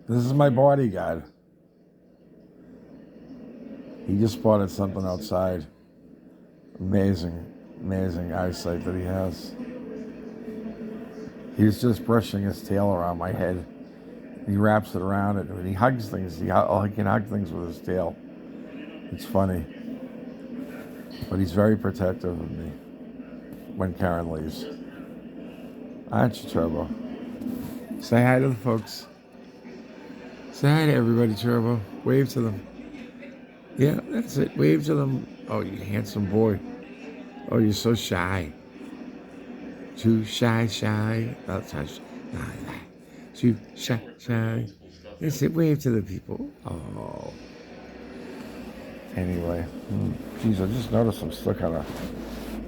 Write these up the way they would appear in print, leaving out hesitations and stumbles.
This is my bodyguard. He just spotted something outside. Amazing, amazing eyesight that he has. He's just brushing his tail around my head. He wraps it around it. When he hugs things, he can hug things with his tail. It's funny. But he's very protective of me when Karen leaves. Aren't you, Turbo? Say hi to the folks. Say hi to everybody, Turbo. Wave to them. Yeah, that's it. Wave to them. Oh, you handsome boy. Oh, you're so shy. Too shy. That's how too shy. That's it. Wave to the people. Oh. Anyway, geez, I just noticed I'm still kind of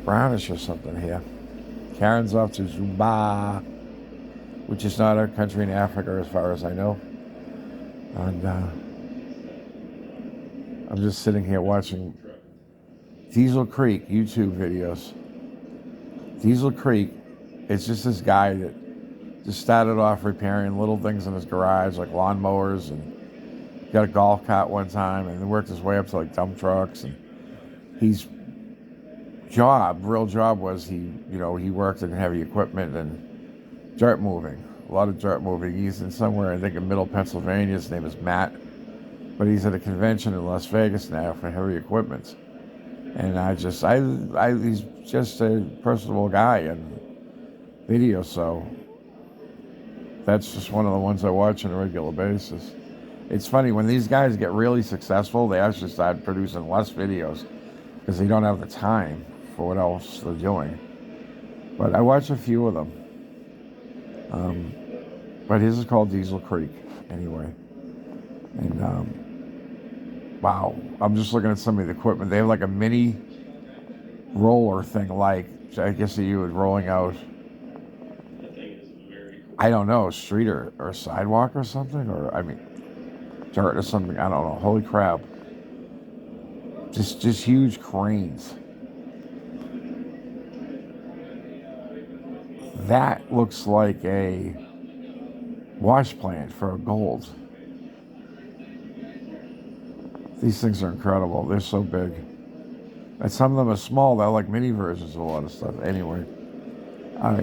brownish or something here. Karen's off to Zumba, which is not a country in Africa as far as I know. And I'm just sitting here watching Diesel Creek YouTube videos. Diesel Creek, it's just this guy that just started off repairing little things in his garage, like lawnmowers, and got a golf cart one time, and then worked his way up to like dump trucks. And his real job was he worked in heavy equipment and dirt moving, a lot of dirt moving. He's in somewhere, I think in middle Pennsylvania. His name is Matt, but he's at a convention in Las Vegas now for heavy equipment. And he's just a personable guy in video, so that's just one of the ones I watch on a regular basis. It's funny, when these guys get really successful, they actually start producing less videos because they don't have the time for what else they're doing. But I watch a few of them. But his is called Diesel Creek, anyway. And wow, I'm just looking at some of the equipment. They have like a mini roller thing, like I guess that you would rolling out, I don't know, street or sidewalk or something, or I mean dirt or something. I don't know. Holy crap! Just huge cranes. That looks like a wash plant for gold. These things are incredible. They're so big. And some of them are small. They're like mini versions of a lot of stuff. Anyway,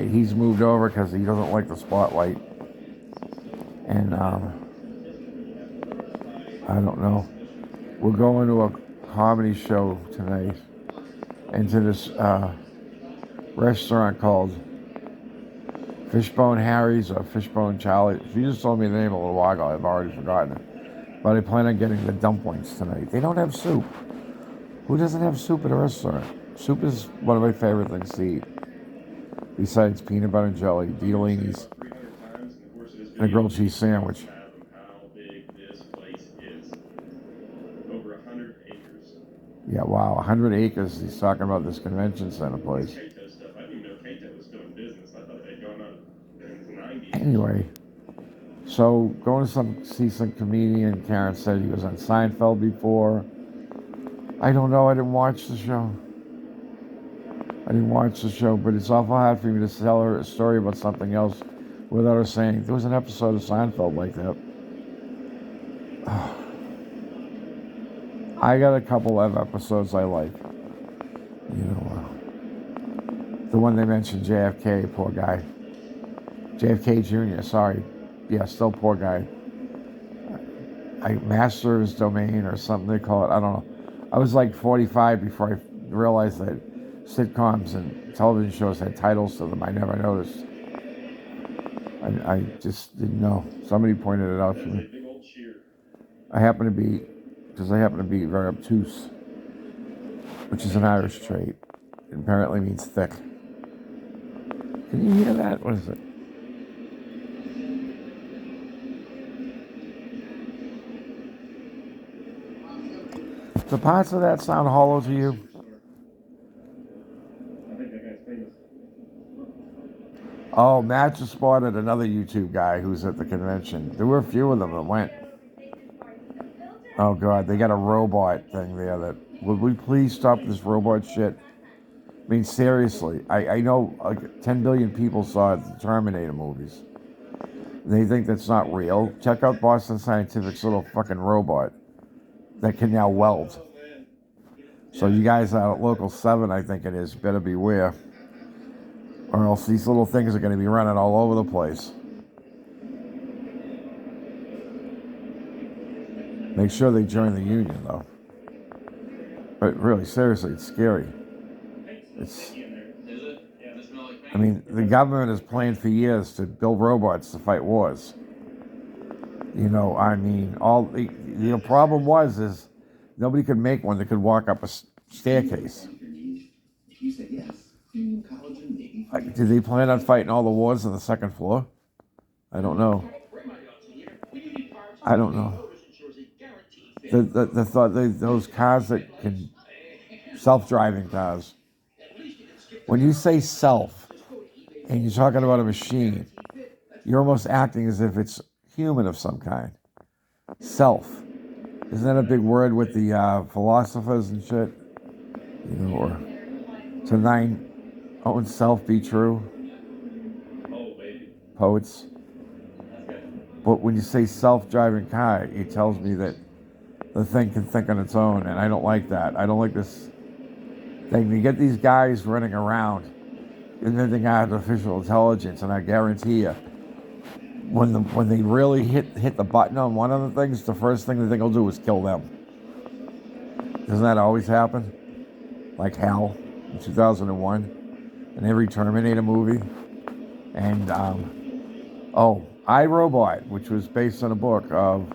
he's moved over because he doesn't like the spotlight. And I don't know. We're going to a comedy show tonight, and to this restaurant called Fishbone Harry's or Fishbone Charlie. If you just told me the name a little while ago, I've already forgotten it. But I plan on getting the dumplings tonight. They don't have soup. Who doesn't have soup at a restaurant? Soup is one of my favorite things to eat. Besides peanut butter and jelly, Ditalini's, and a grilled cheese sandwich. Yeah, wow, 100 acres. He's talking about this convention center place. Anyway, so going to see some comedian. Karen said he was on Seinfeld before. I don't know. I didn't watch the show. But it's awful hard for me to tell her a story about something else without her saying, there was an episode of Seinfeld like that. I got a couple of episodes I like. The one they mentioned, JFK, poor guy. JFK Jr., sorry. Yeah, still poor guy. Master of his domain or something they call it. I don't know. I was like 45 before I realized that sitcoms and television shows had titles to them. I never noticed. I just didn't know. Somebody pointed it out to me. I happen to be very obtuse, which is an Irish trait. It apparently means thick. Can you hear that? What is it? Do parts of that sound hollow to you? Oh, Matt just spotted another YouTube guy who's at the convention. There were a few of them that went. Oh God, they got a robot thing there that, would we please stop this robot shit? I mean, seriously, I know like 10 billion people saw the Terminator movies. They think that's not real. Check out Boston Scientific's little fucking robot that can now weld. So you guys out at Local 7, I think it is, better beware. Or else these little things are going to be running all over the place. Make sure they join the union, though. But really, seriously, it's scary. I mean, the government has planned for years to build robots to fight wars. You know, I mean, the problem is nobody could make one that could walk up a staircase. Did they plan on fighting all the wars on the second floor? I don't know. I don't know. The thought those cars that can self-driving cars. When you say self, and you're talking about a machine, you're almost acting as if it's human of some kind. Self. Isn't that a big word with the philosophers and shit? You know, or to thine own self be true. Poets. But when you say self-driving car, it tells me that the thing can think on its own, and I don't like that. I don't like this thing. You get these guys running around inventing artificial intelligence, and I guarantee you, when they really hit the button on one of the things, the first thing they'll do is kill them. Doesn't that always happen? Like Hal in 2001, in every Terminator movie, and iRobot, which was based on a book of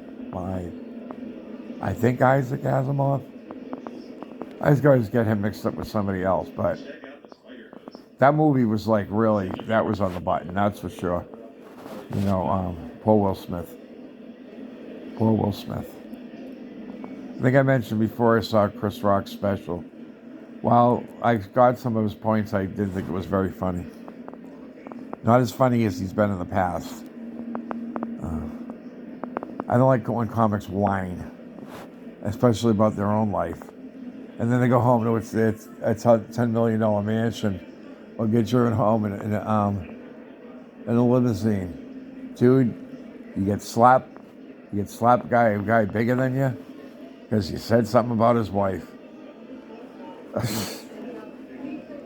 I think Isaac Asimov. I always get him mixed up with somebody else, but that movie was like really, that was on the button, that's for sure. You know, poor Will Smith. Poor Will Smith. I think I mentioned before I saw Chris Rock's special. While I got some of his points, I did think it was very funny. Not as funny as he's been in the past. I don't like when comics whine, especially about their own life. And then they go home to it's a $10 million mansion, or get you at home in a limousine. Dude, you get slapped by a guy bigger than you because you said something about his wife.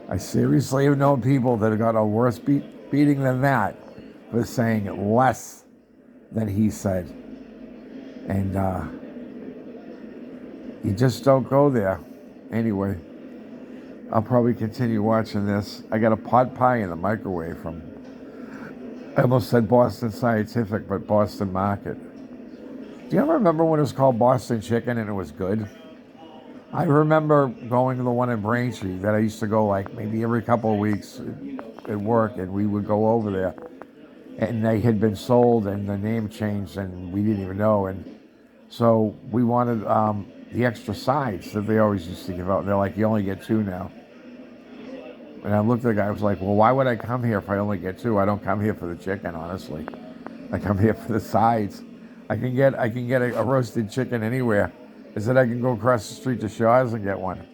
I seriously have known people that have got a worse beating than that for saying less than he said. And you just don't go there. Anyway, I'll probably continue watching this. I got a pot pie in the microwave from, I almost said Boston Scientific, but Boston Market. Do you ever remember when it was called Boston Chicken and it was good? I remember going to the one in Braintree that I used to go like maybe every couple of weeks at work, and we would go over there. And they had been sold and the name changed and we didn't even know. And so we wanted the extra sides that they always used to give out. They're like, you only get 2 now. And I looked at the guy, I was like, well, why would I come here if I only get 2? I don't come here for the chicken, honestly. I come here for the sides. I can get a roasted chicken anywhere. I said I can go across the street to Shaw's and get one.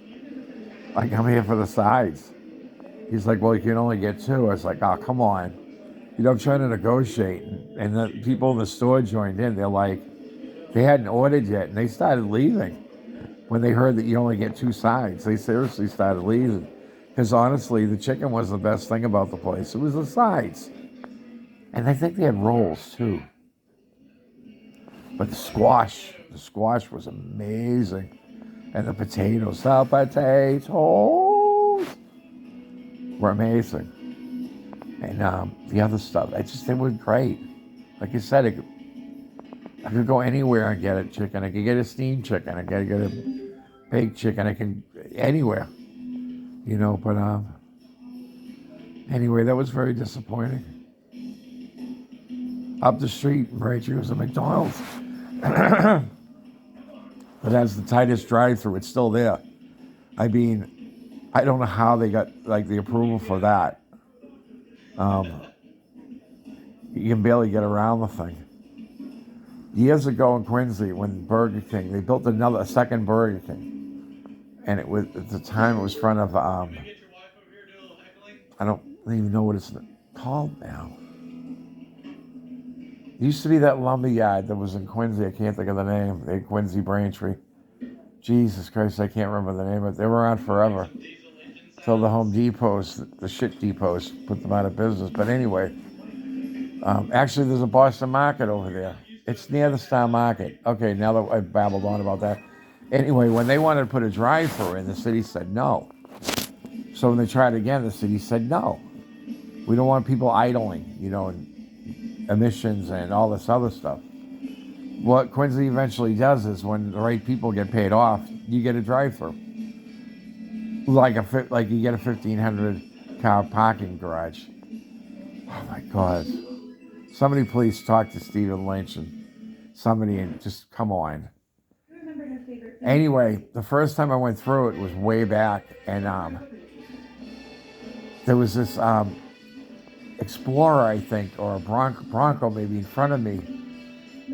I come here for the sides. He's like, well, you can only get 2. I was like, oh, come on. You know, I'm trying to negotiate. And the people in the store joined in. They're like, they hadn't ordered yet, and they started leaving when they heard that you only get 2 sides. They seriously started leaving. Because honestly, the chicken was the best thing about the place. It was the sides. And I think they had rolls, too. But the squash was amazing. And the potatoes were amazing. And the other stuff, they were great. Like I said, I could go anywhere and get a chicken. I could get a steamed chicken. I could get a baked chicken. I can anywhere, you know. But anyway, that was very disappointing. Up the street, Braintree was a McDonald's. It has the tightest drive-through. It's still there. I mean, I don't know how they got like the approval for that. You can barely get around the thing. Years ago in Quincy, when Burger King, they built a second Burger King, and it was at the time it was in front of I don't even know what it's called now. Used to be that lumber yard that was in Quincy. I can't think of the name. They Quincy Braintree. Jesus Christ, I can't remember the name of it. They were around forever. Till the Home Depots, the shit depots, put them out of business. But anyway, actually, there's a Boston Market over there. It's near the Star Market. Okay, now that I've babbled on about that. Anyway, when they wanted to put a drive-through in, the city said no. So when they tried again, the city said no. We don't want people idling, and emissions and all this other stuff. What Quincy eventually does is when the right people get paid off, you get a drive-through. Like you get a 1,500 car parking garage. Oh my God. Somebody please talk to Stephen Lynch and somebody and just come on. Anyway, the first time I went through it was way back, and there was this Explorer, I think, or a Bronco maybe in front of me,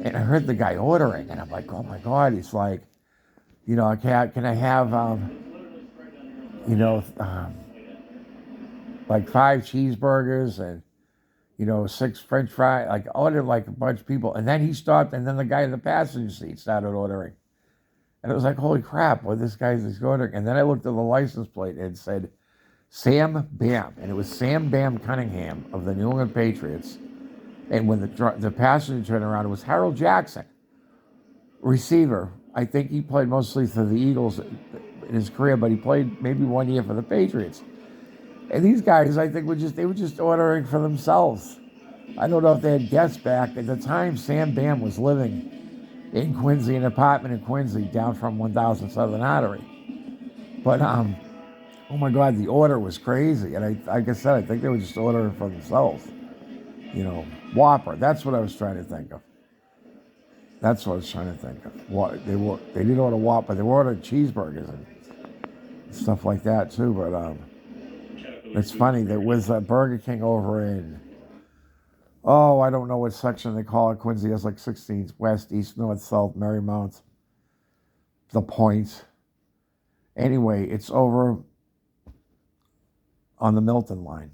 and I heard the guy ordering, and I'm like, oh my God. He's like, can I have like 5 cheeseburgers and 6 French fries, like ordered like a bunch of people. And then he stopped, and then the guy in the passenger seat started ordering. And it was like, holy crap, what this guy's ordering. And then I looked at the license plate, and it said Sam Bam. And it was Sam Bam Cunningham of the New England Patriots. And when the passenger turned around, it was Harold Jackson, receiver. I think he played mostly for the Eagles in his career, but he played maybe 1 year for the Patriots. And these guys, I think, they were just ordering for themselves. I don't know if they had guests back. At the time, Sam Bam was living in Quincy, an apartment in Quincy, down from 1000 Southern Artery. But, oh my God, the order was crazy. And like I said, I think they were just ordering for themselves. Whopper. That's what I was trying to think of. They didn't order Whopper. They ordered cheeseburgers and stuff like that too. But it's funny. There was a Burger King over in, I don't know what section they call it. Quincy has like 16 west, east, north, south, Marymount, the Point. Anyway, it's over on the Milton line.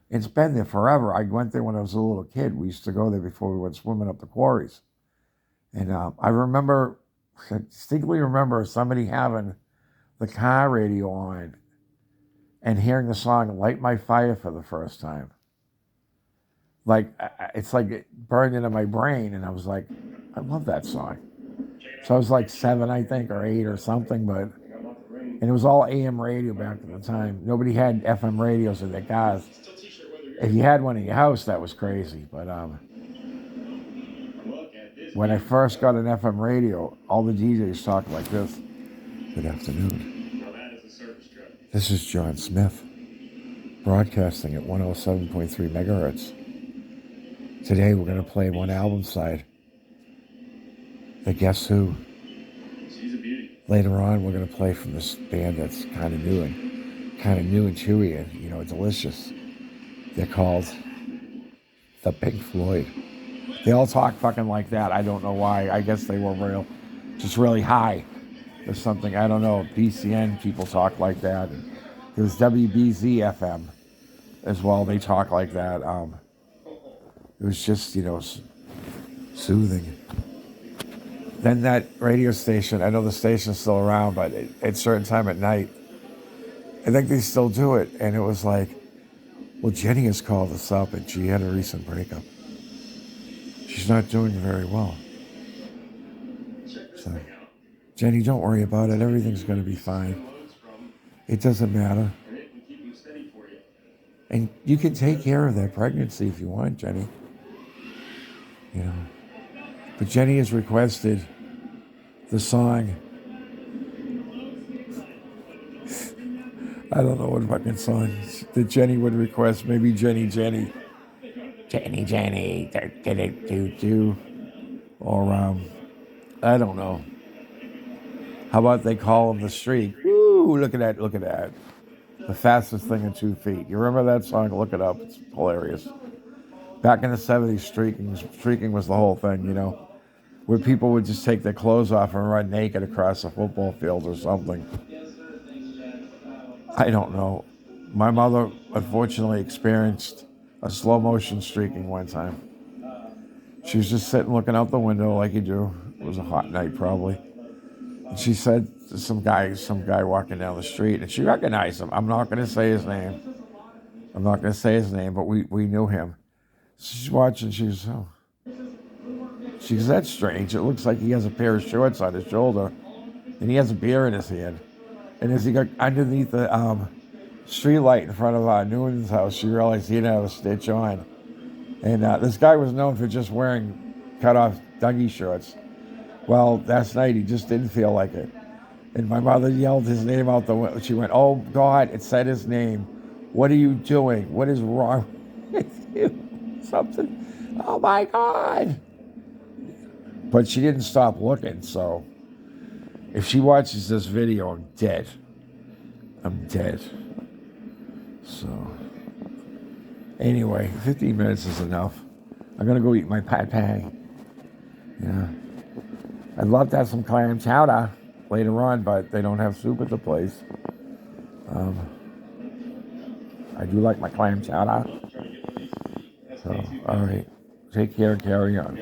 It's been there forever. I went there when I was a little kid. We used to go there before we went swimming up the quarries. And I distinctly remember somebody having the car radio on and hearing the song Light My Fire for the first time. Like, it's like it burned into my brain, and I was like, I love that song. So I was like 7, I think, or 8 or something, and it was all AM radio back at the time. Nobody had FM radios in their cars. If you had one in your house, that was crazy. But when I first got an FM radio, all the DJs talked like this. Good afternoon. This is John Smith, broadcasting at 107.3 megahertz. Today we're going to play one album side, the Guess Who. Later on we're going to play from this band that's kind of new and chewy and delicious. They're called the Pink Floyd. They all talk fucking like that. I don't know why. I guess they were just really high or something. I don't know. BCN people talk like that. And there's WBZ FM as well. They talk like that. It was just, soothing. Then that radio station, I know the station's still around, but at a certain time at night, I think they still do it. And it was like, well, Jenny has called us up and she had a recent breakup. She's not doing very well. So, Jenny, don't worry about it. Everything's going to be fine. It doesn't matter. And you can take care of that pregnancy if you want, Jenny. But Jenny has requested the song. I don't know what fucking song that Jenny would request. Maybe Jenny. Jenny, do. Or, I don't know. How about they call him the Streak? Woo, look at that. The fastest thing in 2 feet. You remember that song? Look it up. It's hilarious. Back in the 70s, streaking was the whole thing, where people would just take their clothes off and run naked across a football field or something. I don't know. My mother, unfortunately, experienced a slow motion streaking one time. She was just sitting looking out the window like you do. It was a hot night probably. And she said to some guy walking down the street, and she recognized him. I'm not going to say his name. But we knew him. She's watching. She goes, that's strange. It looks like he has a pair of shorts on his shoulder, and he has a beer in his hand. And as he got underneath the street light in front of Newman's house, she realized he didn't have a stitch on. And this guy was known for just wearing cut-off Dougie shorts. Well, last night he just didn't feel like it. And my mother yelled his name out the window. She went, oh, God, it said his name. What are you doing? What is wrong with you? Something. Oh, my God. But she didn't stop looking, so if she watches this video, I'm dead. So, anyway, 15 minutes is enough. I'm going to go eat my pad thai. Yeah. I'd love to have some clam chowder later on, but they don't have soup at the place. I do like my clam chowder. So, all right. Take care and carry on.